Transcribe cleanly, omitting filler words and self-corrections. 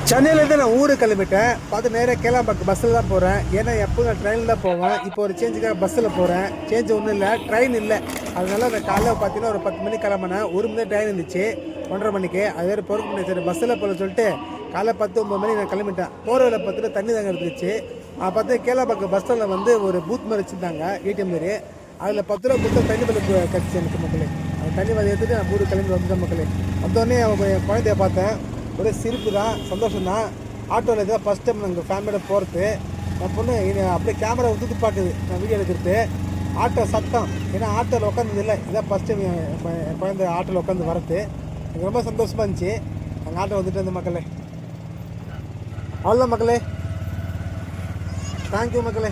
சென்னையிலேருந்து நான் ஊருக்கு கிளம்பிட்டேன். பார்த்து நேராக கேளாம்பாக்கம் பஸ்ஸில் தான் போகிறேன். ஏன்னா எப்போது நான் ட்ரெயினில் தான் போவேன். இப்போ ஒரு சேஞ்சுக்காக பஸ்ஸில் போகிறேன். சேஞ்ச் ஒன்றும் இல்லை, ட்ரெயின் இல்லை. அதனால நான் காலைல பார்த்தீங்கன்னா ஒரு 10 மணிக்கு கிளம்பினேன். 1 மணி ட்ரெயின் இருந்துச்சு, 1:30 மணிக்கு. அது வேறு பொறுக்க முடியாது, சரி பஸ்ஸில் போகல சொல்லிட்டு காலைல 10, 9 மணிக்கு நான் கிளம்பிட்டேன். போகிற வேலை பார்த்துட்டு தண்ணி தாங்க இருந்துச்சு. பார்த்து கேளாம்பாக்கம் பஸ் ஸ்டாண்டில் வந்து ஒரு பூத் மாதிரி வச்சுருந்தாங்க, ஏடிஎம் மாரி. அதில் 10 ரூபா கொடுத்து தண்ணி பல்லுக்கு கிடச்சி எனக்கு மக்களே. அந்த தண்ணி வந்து எடுத்துகிட்டு நான் ஊருக்கு கிளம்பி வந்துட்டேன் மக்களே. வந்தோடனே என் குழந்தைய பார்த்தேன். ஒரே சிரிப்பு தான், சந்தோஷம் தான். ஆட்டோவில் இதுதான் ஃபஸ்ட் டைம் நாங்கள் ஃபேமிலியோட போகிறது. என் பொண்ணு அப்படியே கேமரா ஊற்றி பார்க்குது நான் வீடியோ எடுக்கிறது. ஆட்டோ சத்தம், ஏன்னா ஆட்டோவில் உட்காந்தது இல்லை, இதான் ஃபஸ்ட் டைம் என் குழந்தை ஆட்டோவில் உட்காந்து வரது. எனக்கு ரொம்ப சந்தோஷமாக இருந்துச்சு. நாங்கள் ஆட்டோ வந்துட்டு இருந்த மக்களே. அவ்வளோதான் மக்களே, தேங்க்யூ மக்களே.